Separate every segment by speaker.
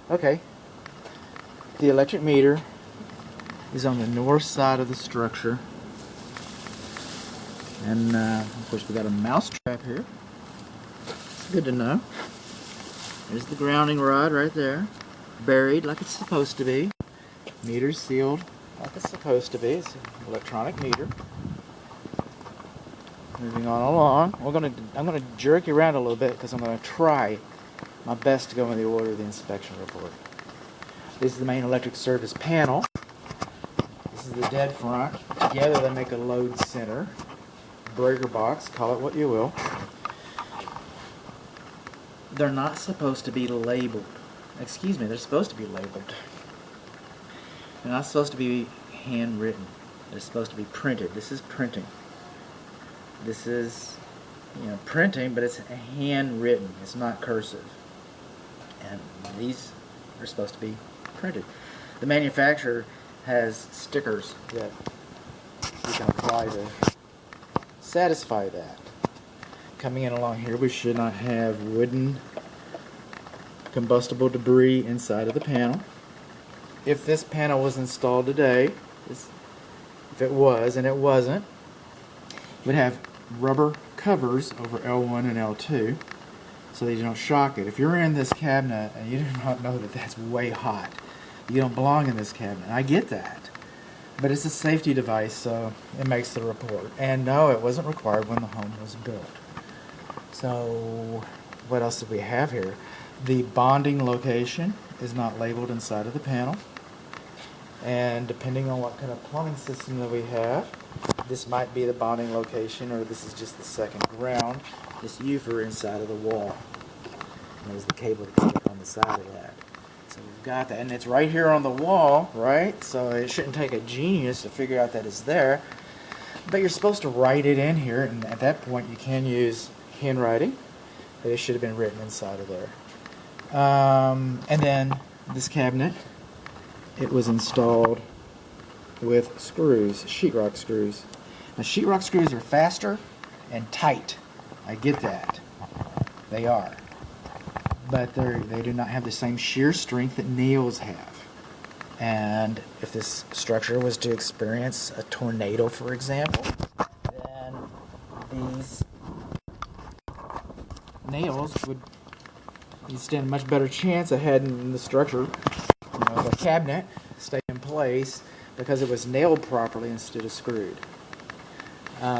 Speaker 1: Okay, the electric meter is on the north side of the structure, and of course we got a mouse trap here. It's good to know. There's the grounding rod right there, buried like it's supposed to be. Meter's sealed like it's supposed to be. It's an electronic meter. Moving on along, I'm gonna jerk you around a little bit because I'm gonna try my best to go in the order of the inspection report. This is the main electric service panel. This is the dead front. Together they make a load center, breaker box, call it what you will. They're not supposed to be labeled. Excuse me, they're supposed to be labeled. They're not supposed to be handwritten. They're supposed to be printed. This is printing. This is, printing, but it's handwritten. It's not cursive. And these are supposed to be printed. The manufacturer has stickers that you can apply to satisfy that. Coming in along here, we should not have wooden combustible debris inside of the panel. If this panel was installed today, if it was, and it wasn't, would have rubber covers over L1 and L2 so that you don't shock it. If you're in this cabinet and you do not know that that's way hot, you don't belong in this cabinet. I get that. But it's a safety device, so it makes the report. And no, it wasn't required when the home was built. So what else do we have here? The bonding location is not labeled inside of the panel. And depending on what kind of plumbing system that we have, this might be the bonding location, or this is just the second ground. This UFER inside of the wall. And there's the cable to stick on the side of that. So we've got that, and it's right here on the wall, right? So it shouldn't take a genius to figure out that it's there. But you're supposed to write it in here, and at that point you can use handwriting, but it should have been written inside of there. And then this cabinet, it was installed with screws, sheetrock screws. Now sheetrock screws are faster and tight. I get that. They are. But they do not have the same shear strength that nails have. And if this structure was to experience a tornado, for example, then these nails would stand a much better chance of having the structure, the cabinet, stay in place because it was nailed properly instead of screwed.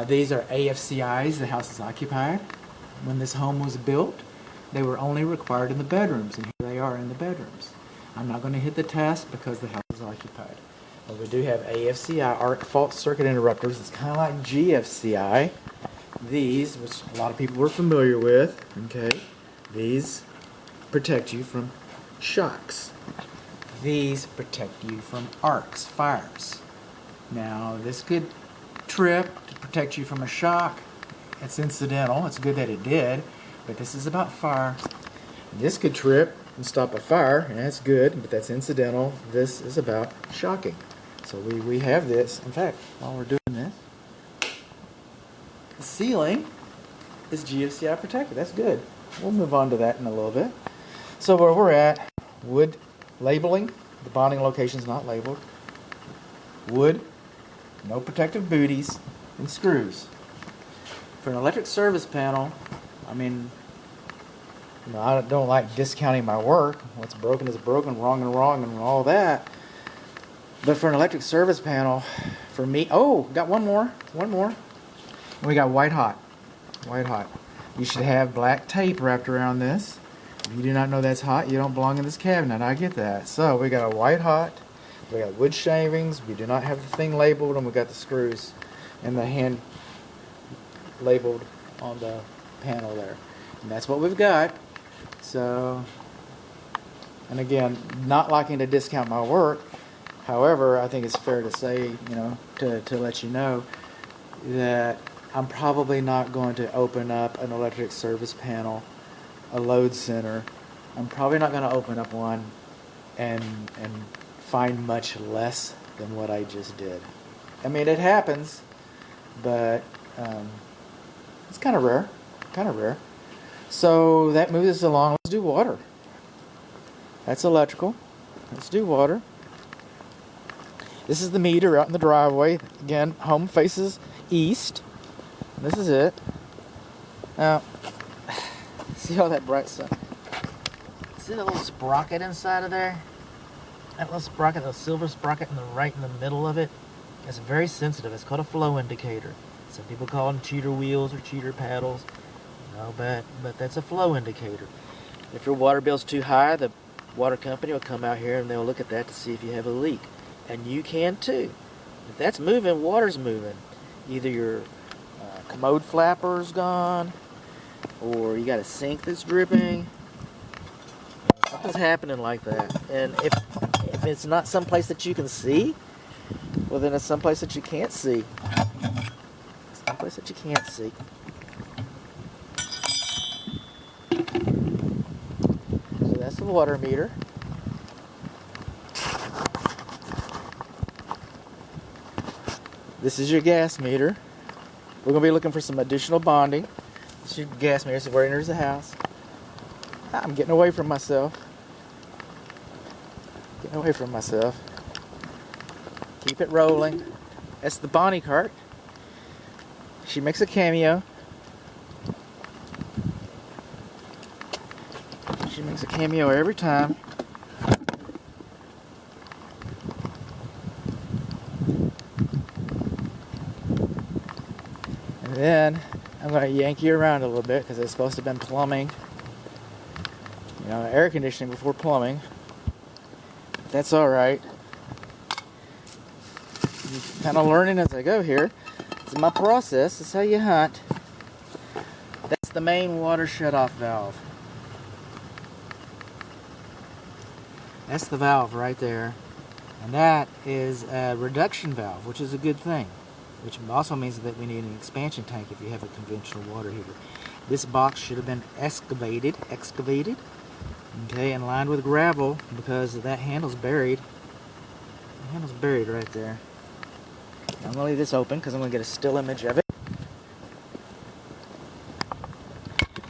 Speaker 1: These are AFCIs, the house is occupied. When this home was built, they were only required in the bedrooms, and here they are in the bedrooms. I'm not going to hit the test because the house is occupied. But we do have AFCI, arc fault circuit interrupters. It's kind of like GFCI. These, which a lot of people were familiar with, okay, these protect you from shocks. These protect you from arcs, fires. Now, this could trip to protect you from a shock. It's incidental. It's good that it did, but this is about fire. This could trip and stop a fire, and that's good, but that's incidental. This is about shocking. So we have this. In fact, while we're doing this, the ceiling is GFCI protected. That's good. We'll move on to that in a little bit. So where we're at, wood labeling. The bonding location is not labeled. Wood, no protective booties, and screws. For an electric service panel, I don't like discounting my work. What's broken is broken, wrong, and all that. But for an electric service panel, for me, got one more. We got white hot. You should have black tape wrapped around this. If you do not know that's hot, you don't belong in this cabinet. I get that. So we got a white hot. We got wood shavings. We do not have the thing labeled, and we got the screws and the hand labeled on the panel there. And that's what we've got. So, and again, not liking to discount my work. However, I think it's fair to say, to let you know that I'm probably not going to open up an electric service panel, a load center. I'm probably not going to open up one and find much less than what I just did. I mean, it happens, but it's kind of rare. So that moves us along. Let's do water. That's electrical. Let's do water. This is the meter out in the driveway. Again, home faces east. This is it. Now, see all that bright stuff? See that little sprocket inside of there? That little sprocket, that silver sprocket right in the middle of it? It's very sensitive. It's called a flow indicator. Some people call them cheater wheels or cheater paddles. No, but that's a flow indicator. If your water bill's too high, the water company will come out here and they'll look at that to see if you have a leak. And you can too. If that's moving, water's moving. Either your commode flapper's gone, or you got a sink that's dripping. Something's happening like that. And if it's not someplace that you can see, well then it's someplace that you can't see. Someplace that you can't see. So that's the water meter. This is your gas meter. We're going to be looking for some additional bonding. This is your gas meter, so where it enters the house. I'm getting away from myself. Getting away from myself. Keep it rolling. That's the Bonnie cart. She makes a cameo. She makes a cameo every time. And then I'm going to yank you around a little bit because it's supposed to have been plumbing. You know, air conditioning before plumbing. That's alright. Kind of learning as I go here. This is my process. This is how you hunt. That's the main water shutoff valve. That's the valve right there. And that is a reduction valve, which is a good thing. Which also means that we need an expansion tank if you have a conventional water heater. This box should have been excavated, okay, and lined with gravel because that handle's buried. The handle's buried right there. I'm going to leave this open because I'm going to get a still image of it.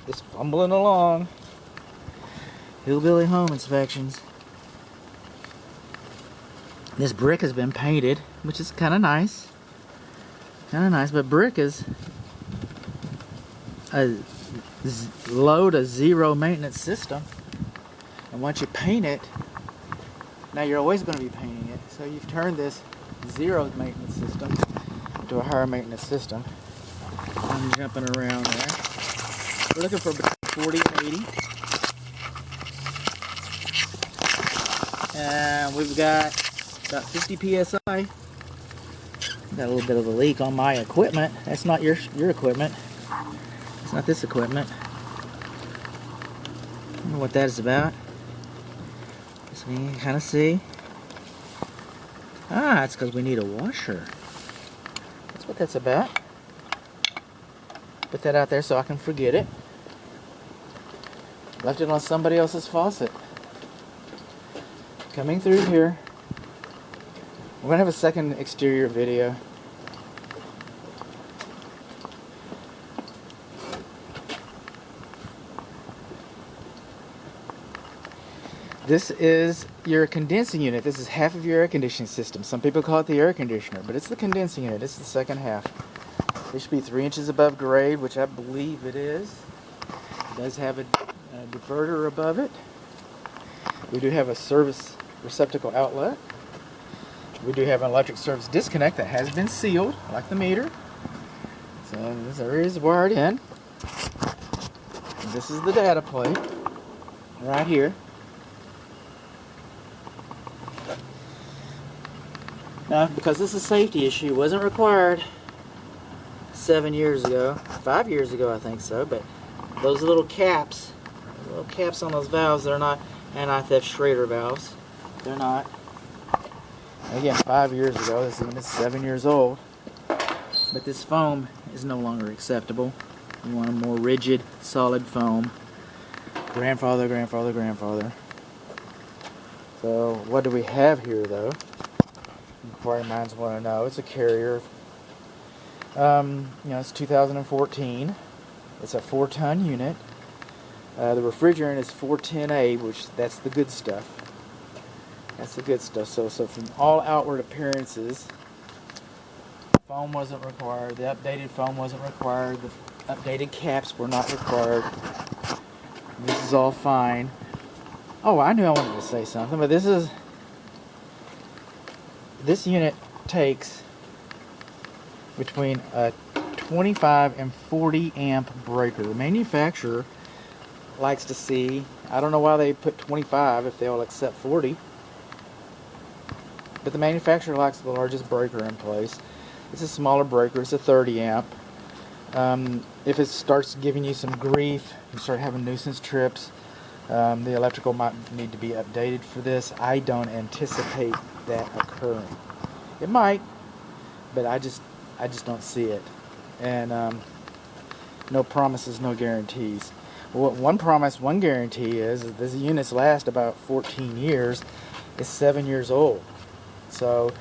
Speaker 1: Just fumbling along. Hillbilly home inspections. This brick has been painted, which is kind of nice. But brick is a low to zero maintenance system. And once you paint it, now you're always going to be painting it. So you've turned this zero maintenance system to a higher maintenance system. I'm jumping around there. We're looking for between 40 and 80. And we've got about 50 psi. Got a little bit of a leak on my equipment. That's not your equipment. It's not this equipment. I don't know what that is about. So you can kind of see. Ah, it's because we need a washer. That's what that's about. Put that out there so I can forget it. Left it on somebody else's faucet. Coming through here. We're going to have a second exterior video. This is your condensing unit. This is half of your air conditioning system. Some people call it the air conditioner, but it's the condensing unit. This is the second half. It should be 3 inches above grade, which I believe it is. It does have a diverter above it. We do have a service receptacle outlet. We do have an electric service disconnect that has been sealed, like the meter. So this area is wired in. And this is the data plate, right here. Now, because this is a safety issue, it wasn't required 7 years ago, 5 years ago I think so, but those little caps on those valves, they're not anti-theft Schrader valves. They're not. Again, 5 years ago, this unit's 7 years old, but this foam is no longer acceptable. You want a more rigid, solid foam. Grandfather. So, what do we have here, though? Inquiry minds want to know. It's a Carrier. It's 2014. It's a 4-ton unit. The refrigerant is 410A, which that's the good stuff. That's the good stuff. So from all outward appearances, foam wasn't required. The updated foam wasn't required. The updated caps were not required. This is all fine. Oh, I knew I wanted to say something, but this unit takes between a 25 and 40 amp breaker. The manufacturer likes to see, I don't know why they put 25 if they'll accept 40, but the manufacturer likes the largest breaker in place. It's a smaller breaker, it's a 30 amp. If it starts giving you some grief, you start having nuisance trips, the electrical might need to be updated for this. I don't anticipate that occurring. It might, but I just don't see it. And no promises, no guarantees. Well, one promise, one guarantee is that these units last about 14 years. It's 7 years old. So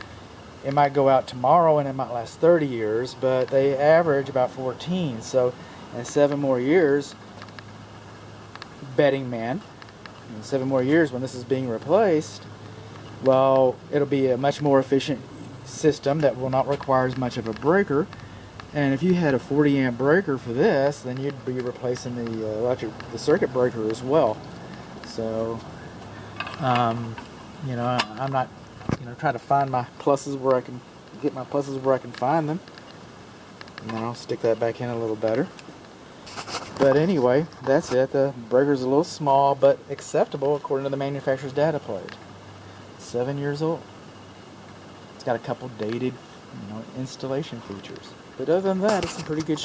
Speaker 1: it might go out tomorrow and it might last 30 years, but they average about 14. So in 7 more years, betting man, in 7 more years when this is being replaced, well, it'll be a much more efficient system that will not require as much of a breaker. And if you had a 40 amp breaker for this, then you'd be replacing the circuit breaker as well. So, you know, I'm not, trying to find my pluses where I can get my pluses where I can find them. And then I'll stick that back in a little better. But anyway, that's it. The breaker's a little small, but acceptable according to the manufacturer's data plate. 7 years old. It's got a couple dated, installation features. But other than that, it's in pretty good shape.